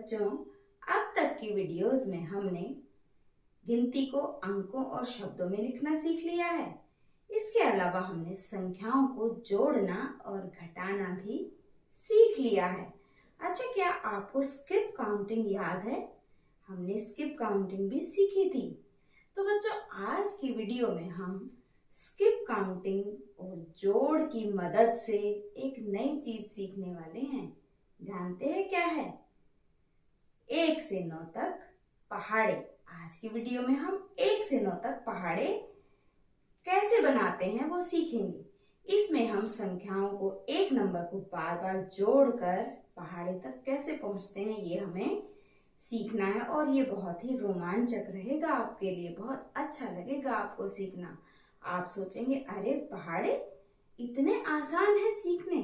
बच्चों, अब तक की वीडियोस में हमने गिनती को अंकों और शब्दों में लिखना सीख लिया है। इसके अलावा हमने संख्याओं को जोड़ना और घटाना भी सीख लिया है। अच्छा, क्या आपको स्किप काउंटिंग याद है? हमने स्किप काउंटिंग भी सीखी थी। तो बच्चों, आज की वीडियो में हम स्किप काउंटिंग और जोड़ की मदद से एक नई चीज सीखने वाले हैं। जानते हैं क्या है? 1 से 9 तक पहाड़े। आज की वीडियो में हम 1 से 9 तक पहाड़े कैसे बनाते हैं वो सीखेंगे। इसमें हम संख्याओं को एक नंबर को बार बार जोड़कर पहाड़े तक कैसे पहुंचते हैं ये हमें सीखना है, और ये बहुत ही रोमांचक रहेगा आपके लिए। बहुत अच्छा लगेगा आपको सीखना। आप सोचेंगे, अरे पहाड़े इतने आसान है सीखने,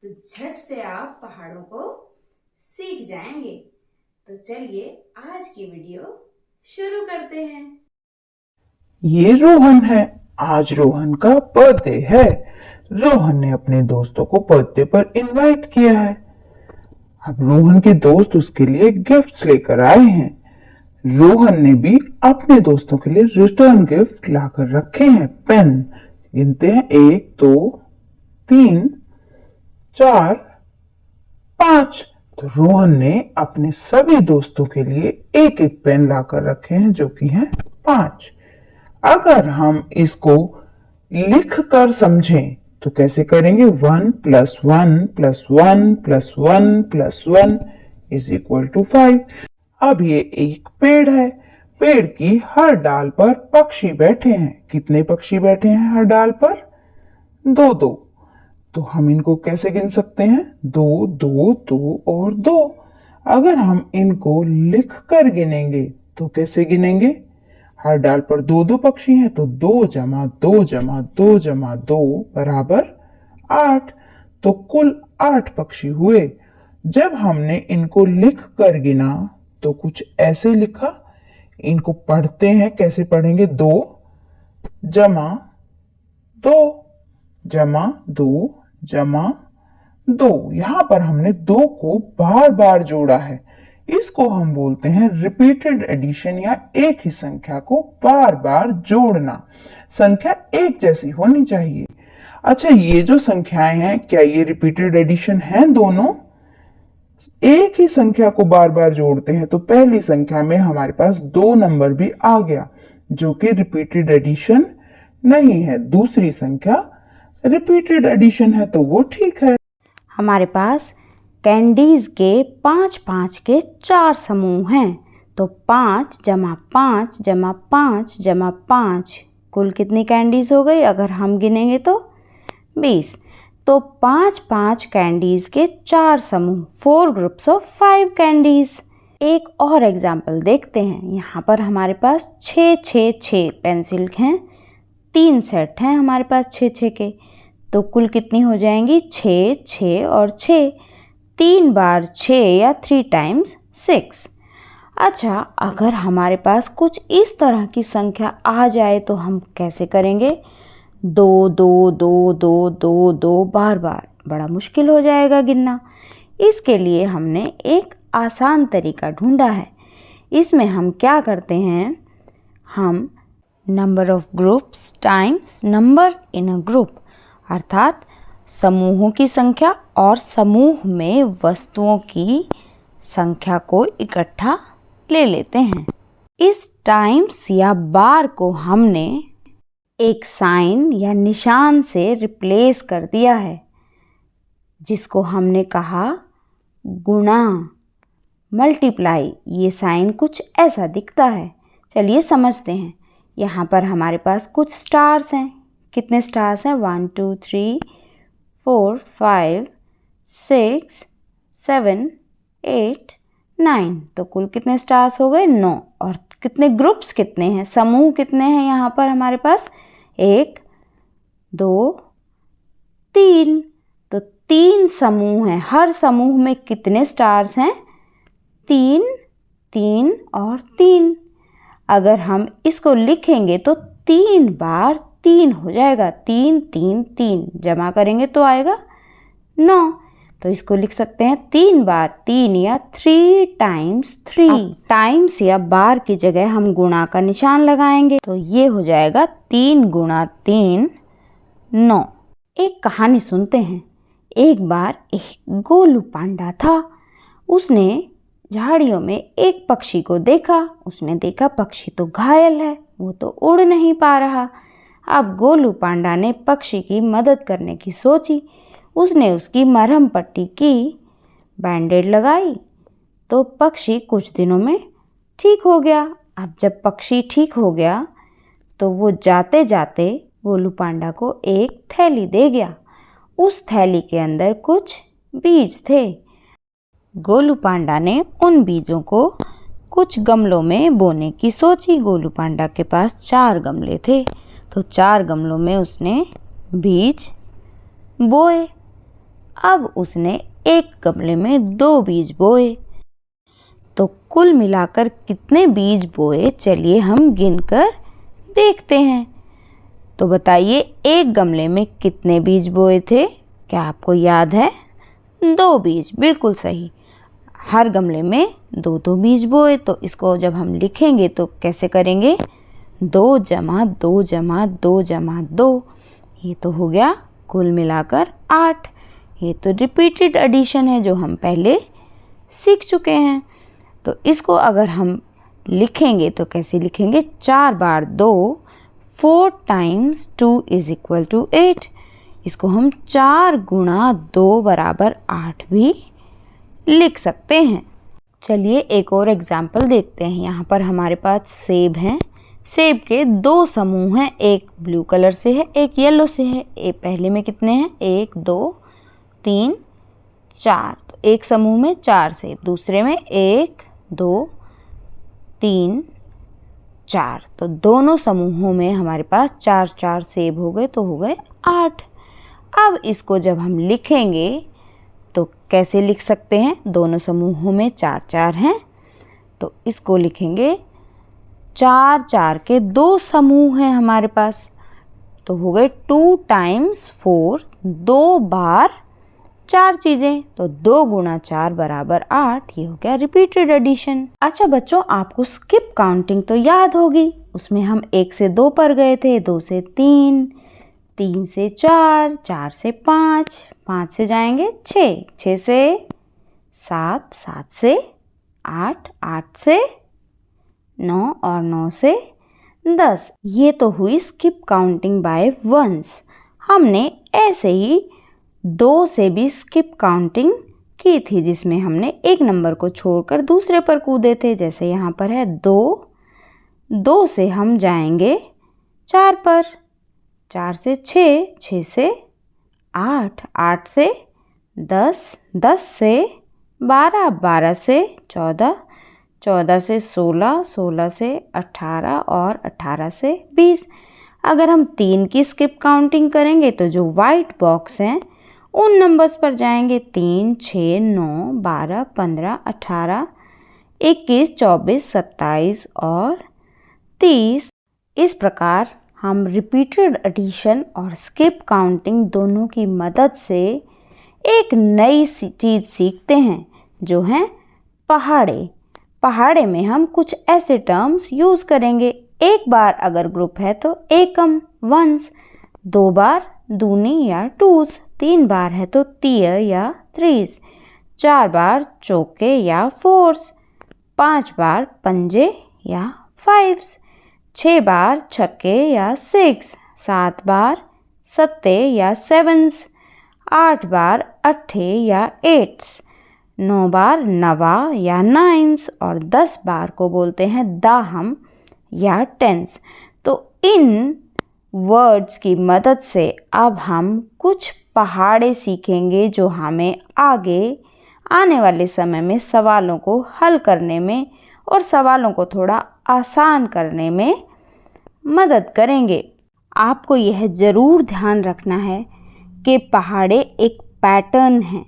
तो झट से आप पहाड़ों को सीख जाएंगे। तो चलिए आज की वीडियो शुरू करते हैं। ये रोहन है। आज रोहन का बर्थडे है। रोहन ने अपने दोस्तों को बर्थडे पर इनवाइट किया है। अब रोहन के दोस्त उसके लिए गिफ्ट्स लेकर आए हैं। रोहन ने भी अपने दोस्तों के लिए रिटर्न गिफ्ट लाकर रखे हैं। पेन गिनते हैं, 1 2 3 4 5। तो रोहन ने अपने सभी दोस्तों के लिए एक एक पेन लाकर रखे हैं, जो कि हैं 5। अगर हम इसको लिख कर समझें तो कैसे करेंगे? 1 + 1 + 1 + 1 + 1 = 5। अब ये एक पेड़ है। पेड़ की हर डाल पर पक्षी बैठे हैं। कितने पक्षी बैठे हैं हर डाल पर? 2-2। तो हम इनको कैसे गिन सकते हैं? 2 2 2 और 2। अगर हम इनको लिख कर गिनेंगे तो कैसे गिनेंगे? हर डाल पर 2-2 पक्षी हैं, तो 2 + 2 + 2 + 2 = 8। तो कुल 8 पक्षी हुए। जब हमने इनको लिख कर गिना तो कुछ ऐसे लिखा। इनको पढ़ते हैं, कैसे पढ़ेंगे? 2 + 2 + 2 + 2। यहां पर हमने 2 को बार बार जोड़ा है। इसको हम बोलते हैं रिपीटेड एडिशन, या एक ही संख्या को बार बार जोड़ना। संख्या एक जैसी होनी चाहिए। अच्छा, ये जो संख्याएं हैं, क्या ये रिपीटेड एडिशन हैं? दोनों एक ही संख्या को बार बार जोड़ते हैं, तो पहली संख्या में हमारे पास 2 नंबर भी आ गया, जो कि रिपीटेड एडिशन नहीं है। दूसरी संख्या रिपीटेड एडिशन है, तो वो ठीक है। हमारे पास कैंडीज के 5-5 के 4 समूह हैं। तो 5 + 5 + 5 + 5 कुल कितनी कैंडीज हो गई? अगर हम गिनेंगे तो 20। तो 5-5 कैंडीज के 4 समूह, 4 ग्रुप्स ऑफ 5 कैंडीज। एक और एग्जाम्पल देखते हैं। यहाँ पर हमारे पास 6 पेंसिल हैं। 3 सेट हैं हमारे पास 6 के। तो कुल कितनी हो जाएंगी? 6 6 और 6। 3 बार 6 या 3 टाइम्स 6। अच्छा, अगर हमारे पास कुछ इस तरह की संख्या आ जाए तो हम कैसे करेंगे? 2 2 2 2 2 2 बार बार, बड़ा मुश्किल हो जाएगा गिनना। इसके लिए हमने एक आसान तरीका ढूंढा है। इसमें हम क्या करते हैं? हम number of groups times number in a group, अर्थात समूहों की संख्या और समूह में वस्तुओं की संख्या को इकट्ठा ले लेते हैं। इस टाइम्स या बार को हमने एक साइन या निशान से रिप्लेस कर दिया है, जिसको हमने कहा गुणा, मल्टीप्लाई। ये साइन कुछ ऐसा दिखता है। चलिए समझते हैं। यहाँ पर हमारे पास कुछ स्टार्स हैं। कितने स्टार्स हैं? 1 2 3 4 5 6 7 8 9। तो कुल कितने स्टार्स हो गए? 9। और कितने ग्रुप्स कितने हैं? समूह कितने हैं यहाँ पर हमारे पास? 1 2 3। तो 3 समूह हैं। हर समूह में कितने स्टार्स हैं? 3 3 और 3। अगर हम इसको लिखेंगे तो 3 बार 3 हो जाएगा। 3 3 3 जमा करेंगे तो आएगा 9। तो इसको लिख सकते हैं 3 बार 3 या 3 टाइम्स 3। टाइम्स या बार की जगह हम गुणा का निशान लगाएंगे, तो ये हो जाएगा 3 गुणा 3 9। एक कहानी सुनते हैं। एक बार एक गोलू पांडा था। उसने झाड़ियों में एक पक्षी को देखा। उसने देखा पक्षी तो घायल है, वो तो उड़ नहीं पा रहा। अब गोलू पांडा ने पक्षी की मदद करने की सोची। उसने उसकी मरहम पट्टी की, बैंडेड लगाई, तो पक्षी कुछ दिनों में ठीक हो गया। अब जब पक्षी ठीक हो गया तो वो जाते जाते गोलू पांडा को एक थैली दे गया। उस थैली के अंदर कुछ बीज थे। गोलू पांडा ने उन बीजों को कुछ गमलों में बोने की सोची। गोलू पांडा के पास 4 गमले थे, तो 4 गमलों में उसने बीज बोए। अब उसने एक गमले में 2 बीज बोए, तो कुल मिलाकर कितने बीज बोए, चलिए हम गिनकर देखते हैं। तो बताइए एक गमले में कितने बीज बोए थे? क्या आपको याद है? 2 बीज, बिल्कुल सही। हर गमले में 2-2 बीज बोए, तो इसको जब हम लिखेंगे तो कैसे करेंगे? 2 जमा 2 जमा 2 जमा 2, ये तो हो गया कुल मिलाकर 8। ये तो रिपीटेड एडिशन है जो हम पहले सीख चुके हैं। तो इसको अगर हम लिखेंगे तो कैसे लिखेंगे? 4 बार 2, 4 टाइम्स 2 इज इक्वल टू 8। इसको हम 4 गुणा 2 बराबर 8 भी लिख सकते हैं। चलिए एक और एग्जाम्पल देखते हैं। यहाँ पर हमारे पास सेब हैं। सेब के 2 समूह हैं, एक ब्लू कलर से है, एक येलो से है। पहले में कितने हैं? 1 2 3 4, तो एक समूह में 4 सेब, दूसरे में 1 2 3 4, तो दोनों समूहों में हमारे पास 4-4 सेब हो गए, तो हो गए 8। अब इसको जब हम लिखेंगे तो कैसे लिख सकते हैं? दोनों समूहों में 4-4 हैं, तो इसको लिखेंगे 4-4 के 2 समूह हैं हमारे पास, तो हो गए 2 टाइम्स 4, 2 बार 4 चीज़ें, तो 2 गुणा 4 बराबर 8। ये हो गया रिपीटेड एडिशन। अच्छा बच्चों, आपको स्किप काउंटिंग तो याद होगी। उसमें हम 1 से 2 पर गए थे, 2 से 3, 3 से 4, 4 से 5, 5 से जाएंगे 6, 6 से 7, 7 से 8, 8 से 9 और 9 से 10। ये तो हुई स्किप काउंटिंग बाय वंस। हमने ऐसे ही 2 से भी स्किप काउंटिंग की थी, जिसमें हमने एक नंबर को छोड़कर दूसरे पर कूदे थे। जैसे यहाँ पर है 2, 2 से हम जाएंगे 4 पर, 4 से 6, 6 से 8, 8 से 10, 10 से 12, 12 से 14, 14 से 16, 16 से 18 और 18 से 20। अगर हम 3 की स्किप काउंटिंग करेंगे तो जो वाइट बॉक्स हैं उन नंबर्स पर जाएंगे। 3, 6, 9, 12, 15, 18, 21, 24, 27 और 30। इस प्रकार हम रिपीटेड एडिशन और स्किप काउंटिंग दोनों की मदद से एक नई चीज़ सीखते हैं, जो हैं पहाड़े। पहाड़े में हम कुछ ऐसे टर्म्स यूज़ करेंगे। एक बार अगर ग्रुप है तो एकम वंस, 2 बार दूनी या टूस, 3 बार है तो तीय या थ्रीस, 4 बार चौके या फोर्स, 5 बार पंजे या फाइव्स, 6 बार छक्के या सिक्स, 7 बार सत्ते या सेवन्स, 8 बार अट्ठे या एट्स, 9 बार नवा या नाइन्स और 10 बार को बोलते हैं दाहम या टेंस। तो इन वर्ड्स की मदद से अब हम कुछ पहाड़े सीखेंगे जो हमें आगे आने वाले समय में सवालों को हल करने में और सवालों को थोड़ा आसान करने में मदद करेंगे। आपको यह ज़रूर ध्यान रखना है कि पहाड़े एक पैटर्न है,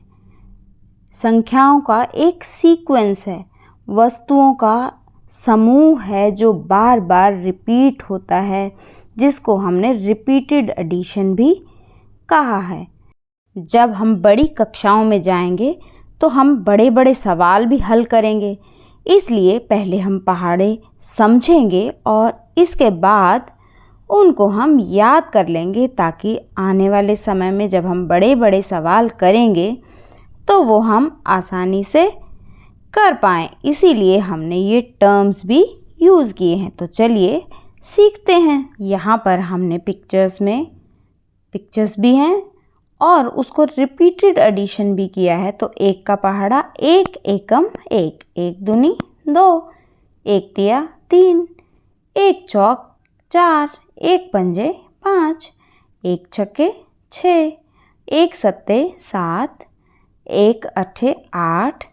संख्याओं का एक सीक्वेंस है, वस्तुओं का समूह है जो बार बार रिपीट होता है, जिसको हमने रिपीटेड एडिशन भी कहा है। जब हम बड़ी कक्षाओं में जाएंगे तो हम बड़े बड़े सवाल भी हल करेंगे, इसलिए पहले हम पहाड़े समझेंगे और इसके बाद उनको हम याद कर लेंगे, ताकि आने वाले समय में जब हम बड़े बड़े सवाल करेंगे तो वो हम आसानी से कर पाएँ। इसीलिए हमने ये टर्म्स भी यूज़ किए हैं। तो चलिए सीखते हैं। यहाँ पर हमने पिक्चर्स भी हैं और उसको रिपीटेड एडिशन भी किया है। तो 1 का पहाड़ा 1 एकम 1, 1 दूनी 2, 1 तिया 3, 1 चौक 4, 1 पंजे 5, 1 छक्के 6, 1 सत्ते 7, 1 अठे 8,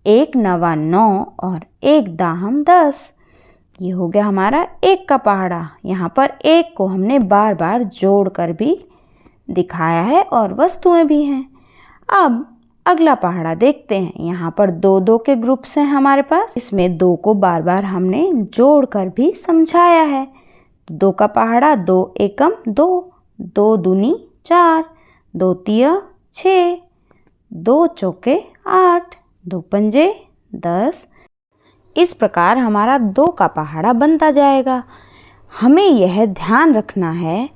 1 नवा 9 और 1 दाहम 10। ये हो गया हमारा 1 का पहाड़ा। यहाँ पर 1 को हमने बार बार जोड़ कर भी दिखाया है और वस्तुएं भी हैं। अब अगला पहाड़ा देखते हैं। यहाँ पर 2-2 के ग्रुप्स हैं हमारे पास। इसमें 2 को बार बार हमने जोड़ कर भी समझाया है। 2 का पहाड़ा 2 एकम 2, 2 दूनी 4, 2 तिया 6, 2 चौके 8, 2 पंजे 10। इस प्रकार हमारा 2 का पहाड़ा बनता जाएगा। हमें यह ध्यान रखना है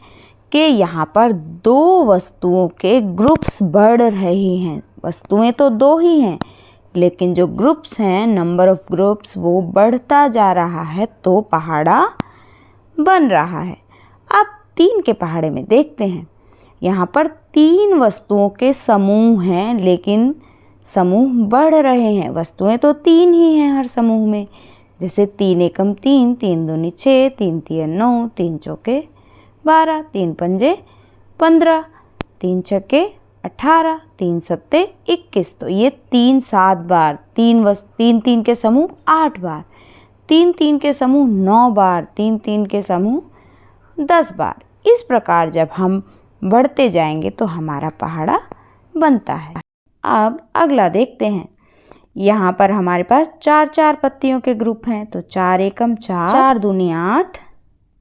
कि यहाँ पर 2 वस्तुओं के ग्रुप्स बढ़ रहे हैं। वस्तुएं तो 2 ही हैं, लेकिन जो ग्रुप्स हैं, नंबर ऑफ ग्रुप्स, वो बढ़ता जा रहा है, तो पहाड़ा बन रहा है। अब 3 के पहाड़े में देखते हैं। यहाँ पर 3 वस्तुओं के समूह हैं, लेकिन समूह बढ़ रहे हैं। वस्तुएं तो 3 ही हैं हर समूह में, जैसे 3 एकम 3, 3 दूनी 6, 3 तिया 9, 3 चौके 12, 3 पंजे 15, 3 छक्के 18, 3 सत्ते 21। तो ये 3 7 बार, 3 के समूह 8 बार, 3 के समूह 9 बार, 3 के समूह 10 बार। इस प्रकार जब हम बढ़ते जाएंगे तो हमारा पहाड़ा बनता है। अब अगला देखते हैं। यहाँ पर हमारे पास 4-4 पत्तियों के ग्रुप हैं। तो 4 एकम 4, 4 दूनी 8,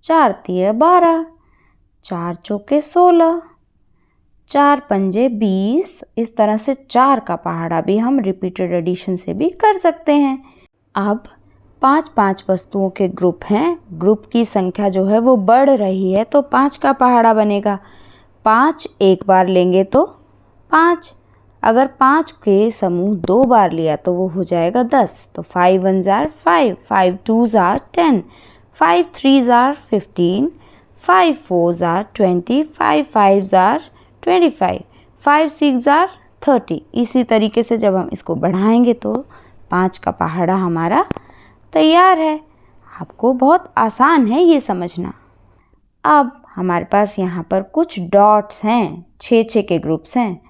4 तिया 12, 4 चौके 16, 4 पंजे 20। इस तरह से 4 का पहाड़ा भी हम रिपीटेड एडिशन से भी कर सकते हैं। अब 5-5 वस्तुओं के ग्रुप हैं। ग्रुप की संख्या जो है वो बढ़ रही है, तो 5 का पहाड़ा बनेगा। 5 एक बार लेंगे तो 5, अगर 5 के समूह 2 बार लिया तो वो हो जाएगा 10। तो 5 1s are 5, 5 2s are 10, 5 3s are 15, 5 4s are 20, 5 5s are 25, 5 6s are 30। इसी तरीके से जब हम इसको बढ़ाएंगे तो 5 का पहाड़ा हमारा तैयार है। आपको बहुत आसान है ये समझना। अब हमारे पास यहाँ पर कुछ डॉट्स हैं, 6-6 के ग्रुप्स हैं,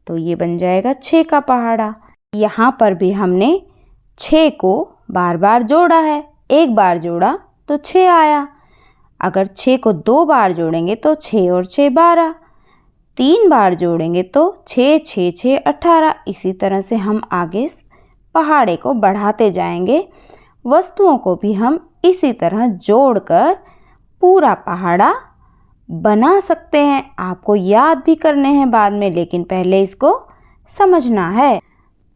तो ये बन जाएगा 6 का पहाड़ा। यहाँ पर भी हमने 6 को बार बार जोड़ा है। एक बार जोड़ा तो 6 आया। अगर 6 को 2 बार जोड़ेंगे तो 6 और 6 12, 3 बार जोड़ेंगे तो 6 6 6 18। इसी तरह से हम आगे पहाड़े को बढ़ाते जाएंगे। वस्तुओं को भी हम इसी तरह जोड़कर पूरा पहाड़ा बना सकते हैं। आपको याद भी करने हैं बाद में, लेकिन पहले इसको समझना है।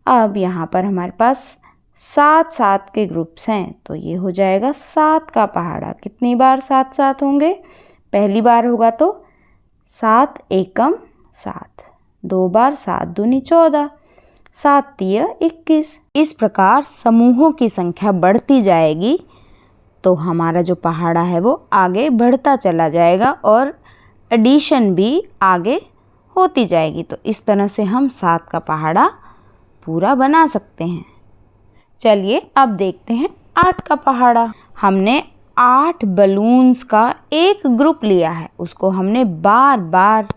अब यहाँ पर हमारे पास 7-7 के ग्रुप्स हैं, तो ये हो जाएगा 7 का पहाड़ा। कितनी बार 7-7 होंगे? पहली बार होगा तो 7 एकम 7, 2 बार 7 दूनी 14, 7 तिया 21। इस प्रकार समूहों की संख्या बढ़ती जाएगी तो हमारा जो पहाड़ा है वो आगे बढ़ता चला जाएगा और एडिशन भी आगे होती जाएगी। तो इस तरह से हम 7 का पहाड़ा पूरा बना सकते हैं। चलिए अब देखते हैं 8 का पहाड़ा। हमने 8 बलून्स का एक ग्रुप लिया है, उसको हमने बार बार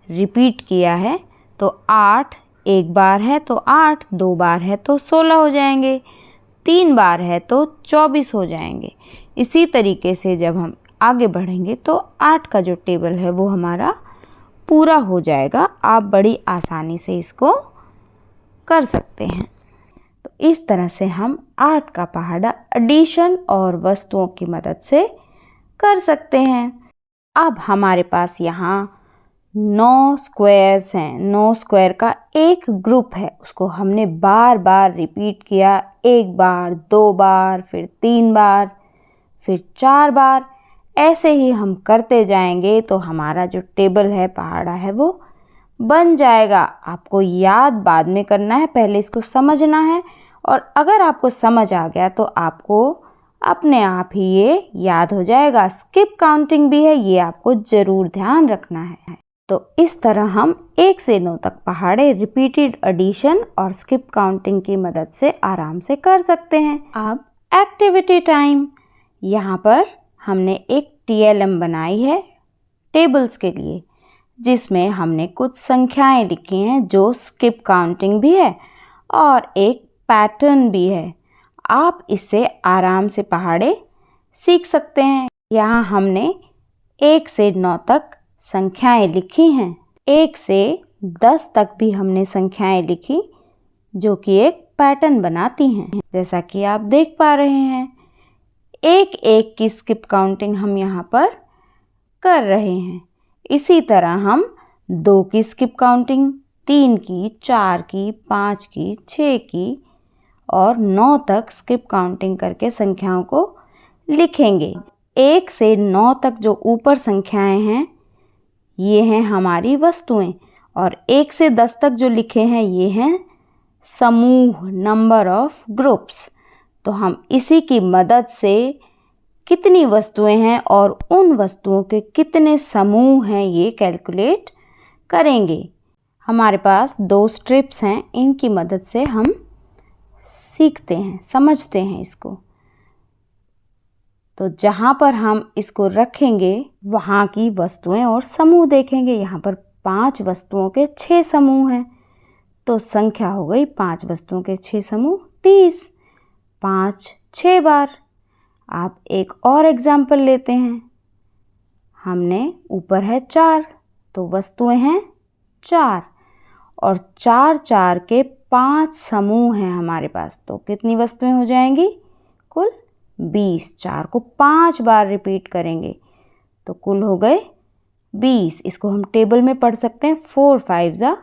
रिपीट किया है। तो 8 एक बार है तो 8, 2 बार है तो 16 हो जाएंगे, 3 बार है तो 24 हो जाएंगे। इसी तरीके से जब हम आगे बढ़ेंगे तो 8 का जो टेबल है वो हमारा पूरा हो जाएगा। आप बड़ी आसानी से इसको कर सकते हैं। तो इस तरह से हम 8 का पहाड़ा एडिशन और वस्तुओं की मदद से कर सकते हैं। अब हमारे पास यहाँ 9 स्क्वायर्स हैं। 9 स्क्वायर का एक ग्रुप है, उसको हमने बार बार रिपीट किया। 1 बार, 2 बार, फिर 3 बार, फिर 4 बार। ऐसे ही हम करते जाएंगे तो हमारा जो टेबल है, पहाड़ा है, वो बन जाएगा। आपको याद बाद में करना है, पहले इसको समझना है। और अगर आपको समझ आ गया तो आपको अपने आप ही ये याद हो जाएगा। स्किप काउंटिंग भी है, ये आपको ज़रूर ध्यान रखना है। तो इस तरह हम 1 से 9 तक पहाड़े रिपीटेड एडिशन और स्किप काउंटिंग की मदद से आराम से कर सकते हैं। अब एक्टिविटी टाइम। यहाँ पर हमने एक TLM बनाई है टेबल्स के लिए, जिसमें हमने कुछ संख्याएं लिखी हैं जो स्किप काउंटिंग भी है और एक पैटर्न भी है। आप इससे आराम से पहाड़े सीख सकते हैं। यहाँ हमने 1 से 9 तक संख्याएं लिखी हैं। 1 से 10 तक भी हमने संख्याएं लिखी, जो कि एक पैटर्न बनाती हैं, जैसा कि आप देख पा रहे हैं। 1-1 की स्किप काउंटिंग हम यहाँ पर कर रहे हैं। इसी तरह हम 2 की स्किप काउंटिंग, 3 की, 4 की, 5 की, 6 की और 9 तक स्किप काउंटिंग करके संख्याओं को लिखेंगे। 1 से 9 तक जो ऊपर संख्याएं हैं, ये हैं हमारी वस्तुएं, और 1 से 10 तक जो लिखे हैं ये हैं समूह, नंबर ऑफ ग्रुप्स। तो हम इसी की मदद से कितनी वस्तुएं हैं और उन वस्तुओं के कितने समूह हैं ये कैलकुलेट करेंगे। हमारे पास 2 स्ट्रिप्स हैं, इनकी मदद से हम सीखते हैं, समझते हैं इसको। तो जहाँ पर हम इसको रखेंगे वहाँ की वस्तुएं और समूह देखेंगे। यहाँ पर 5 वस्तुओं के 6 समूह हैं, तो संख्या हो गई 5 वस्तुओं के 6 समूह 30। 5 6 बार। आप एक और एग्जाम्पल लेते हैं। हमने ऊपर है 4, तो वस्तुएं हैं 4 और 4 4 के 5 समूह हैं हमारे पास। तो कितनी वस्तुएं हो जाएंगी? कुल 20। 4 को 5 बार रिपीट करेंगे तो कुल हो गए 20। इसको हम टेबल में पढ़ सकते हैं। 4 5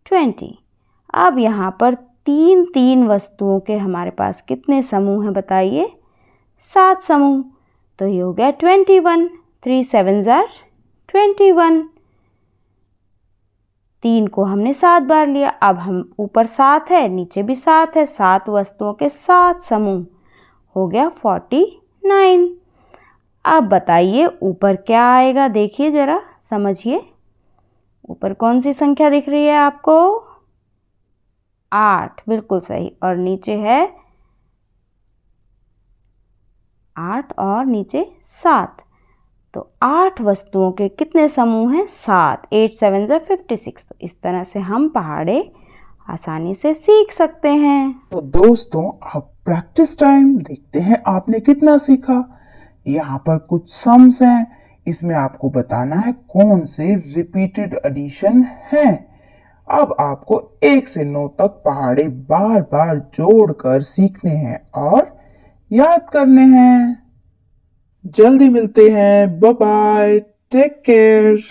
= 20। अब यहाँ पर 3 वस्तुओं के हमारे पास कितने समूह हैं बताइए? 7 समूह। तो ये हो गया 21। 3 7 = 21। 3 को हमने 7 बार लिया। अब हम ऊपर 7 है, नीचे भी 7 है। 7 वस्तुओं के 7 समूह हो गया 49। अब बताइए ऊपर क्या आएगा? देखिए जरा, समझिए। ऊपर कौन सी संख्या दिख रही है आपको? 8, बिल्कुल सही। और नीचे है 8 और नीचे 7। तो 8 वस्तुओं के कितने समूह हैं? 7। 8 7 = 56। तो इस तरह से हम पहाड़े आसानी से सीख सकते हैं। तो दोस्तों, अब प्रैक्टिस टाइम। देखते हैं आपने कितना सीखा। यहाँ पर कुछ सम्स हैं, इसमें आपको बताना है कौन से रिपीटेड एडिशन हैं। अब आपको 1 से 9 तक पहाड़े बार बार जोड़कर सीखने हैं और याद करने हैं। जल्दी मिलते हैं। Bye bye, take care.